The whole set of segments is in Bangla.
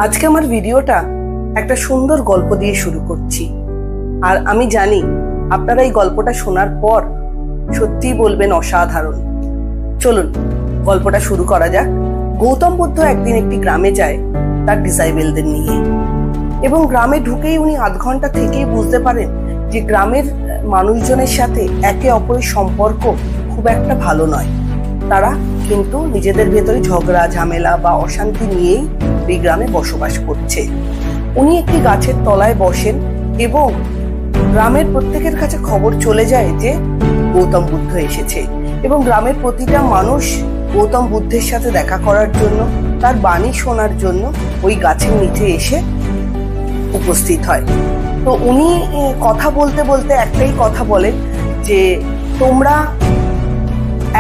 আজকে আমার ভিডিওটা একটা সুন্দর গল্প দিয়ে শুরু করছি। আর আমি জানি আপনারা এই গল্পটা শোনার পর সত্যিই বলবেন অসাধারণ। চলুন গল্পটা শুরু করা যাক। গৌতম বুদ্ধ একদিন একটি গ্রামে যায় তার ডিসাইবেলদের নিয়ে, এবং গ্রামে ঢুকেই উনি আধ ঘন্টা থেকেই বুঝতে পারেন যে গ্রামের মানুষজনের সাথে একে অপরের সম্পর্ক খুব একটা ভালো নয়। তারা কিন্তু নিজেদের ভেতরে ঝগড়া ঝামেলা বা অশান্তি নিয়েই এই গ্রামে বসবাস করছে। উনি একটি গাছের তলায় বসেন এবং গ্রামের প্রত্যেকের কাছে খবর চলে যায় যে গৌতম বুদ্ধ এসেছে, এবং গ্রামের প্রতিটা মানুষ গৌতম বুদ্ধের সাথে দেখা করার জন্য, তার বাণী শোনার জন্য ওই গাছের নিচে এসে উপস্থিত হয়। তো উনি কথা বলতে বলতে একটাই কথা বলেন যে তোমরা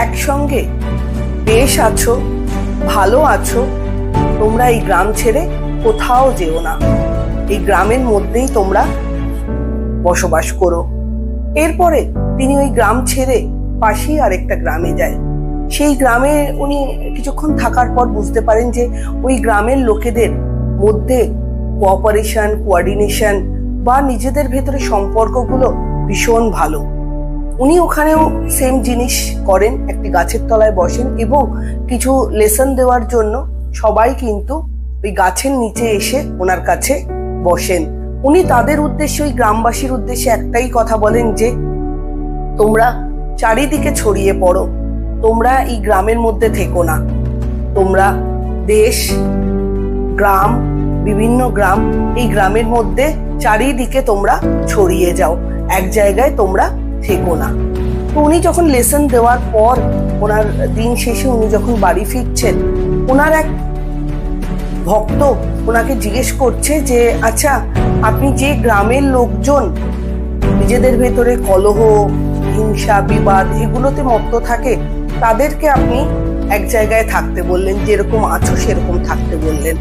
একসঙ্গে বেশ আছো, ভালো আছো, তোমরা এই গ্রাম ছেড়ে কোথাও যেও না, এই গ্রামের মধ্যেই তোমরা বসবাস করো। এরপরে তিনি ওই গ্রাম ছেড়ে পাশেই আরেকটা গ্রামে যায়। সেই গ্রামে উনি কিছুক্ষণ থাকার পর বুঝতে পারেন যে ওই গ্রামের লোকেদের মধ্যে কোঅপারেশন, কোঅর্ডিনেশন বা নিজেদের ভেতরে সম্পর্কগুলো ভীষণ ভালো। উনি ওখানেও সেম জিনিস করেন, একটি গাছের তলায় বসেন এবং কিছু লেসন দেওয়ার জন্য সবাই কিন্তু ওই গাছের নিচে এসে ওনার কাছে বসেন। উনি তাদের উদ্দেশ্যে, ওই গ্রামবাসীর উদ্দেশ্যে একটাই কথা বলেন যে তোমরা চারিদিকে ছড়িয়ে পড়ো, তোমরা এই গ্রামের মধ্যে থেকো না, তোমরা দেশ, গ্রাম, বিভিন্ন গ্রাম, এই গ্রামের মধ্যে চারিদিকে তোমরা ছড়িয়ে যাও, এক জায়গায় তোমরা থেকো না। তো উনি যখন লেসন দেওয়ার পর ওনার দিন শেষে উনি যখন বাড়ি ফিরছেন, ওনার এক ভক্ত ওনাকে জিজ্ঞেস করছে যে আচ্ছা, আপনি যে গ্রামের লোকজন নিজেদের ভেতরে কলহ, হিংসা, বিবাদ এগুলোতে মত্ত থাকে, তাদেরকে আপনি এক জায়গায় থাকতে বললেন, যেরকম আছো সেরকম থাকতে বললেন।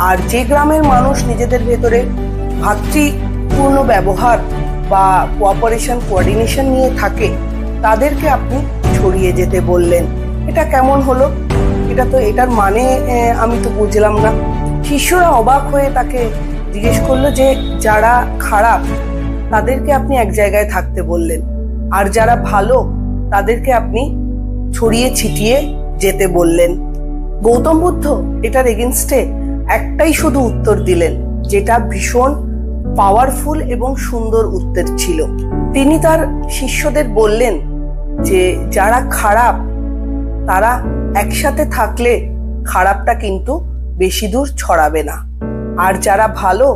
আর যে গ্রামের মানুষ নিজেদের ভেতরে ভাতৃপূর্ণ ব্যবহার বা কোঅপারেশন, কোঅর্ডিনেশন নিয়ে থাকে, তাদেরকে আপনি ছড়িয়ে যেতে বললেন। এটা কেমন হলো? এটার মানে আমি তো বুঝলাম না। শিষ্যরা অবাক হয়ে তাকে জিজ্ঞেস করলো যে যারা খারাপ তাদেরকে আপনি এক জায়গায় থাকতে বললেন, আর যারা ভালো তাদেরকে আপনি ছড়িয়ে ছিটিয়ে যেতে বললেন। গৌতম বুদ্ধ এটার এগেনস্টে একটাই শুধু উত্তর দিলেন, যেটা ভীষণ পাওয়ারফুল এবং সুন্দর উত্তর ছিল। তিনি তার শিষ্যদের বললেন যে যারা খারাপ তারা একসাথে থাকলে খারাপটা কিন্তু বেশি দূর ছড়াবে না, আর যারা ভালো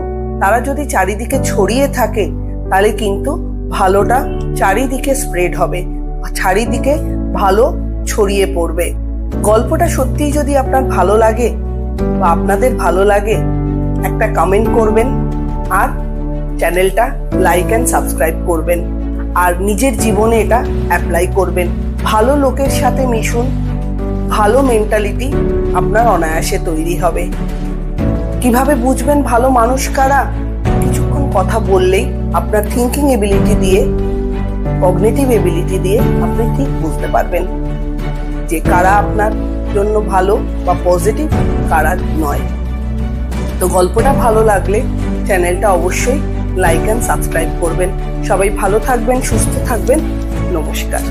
তারা যদি চারিদিকে ছড়িয়ে থাকে তাহলে কিন্তু ভালোটা চারিদিকে স্প্রেড হবে, চারিদিকে ভালো ছড়িয়ে পড়বে। গল্পটা সত্যিই যদি আপনার ভালো লাগে বা আপনাদের ভালো লাগে, একটা কমেন্ট করবেন আর চ্যানেলটা লাইক অ্যান্ড সাবস্ক্রাইব করবেন, আর নিজের জীবনে এটা অ্যাপ্লাই করবেন। ভালো লোকের সাথে মিশুন, ভালো মেন্টালিটি আপনার অনায়াসে তৈরি হবে। কিভাবে বুঝবেন ভালো মানুষ কারা? কিছুক্ষণ কথা বললেই আপনার থিঙ্কিং এবিলিটি দিয়ে, কগনিটিভ এবিলিটি দিয়ে আপনি ঠিক বুঝতে পারবেন যে কারা আপনার জন্য ভালো বা পজিটিভ, কারা নয়। তো গল্পটা ভালো লাগলে চ্যানেলটা অবশ্যই লাইক অ্যান্ড সাবস্ক্রাইব করবেন। সবাই ভালো থাকবেন, সুস্থ থাকবেন। নমস্কার।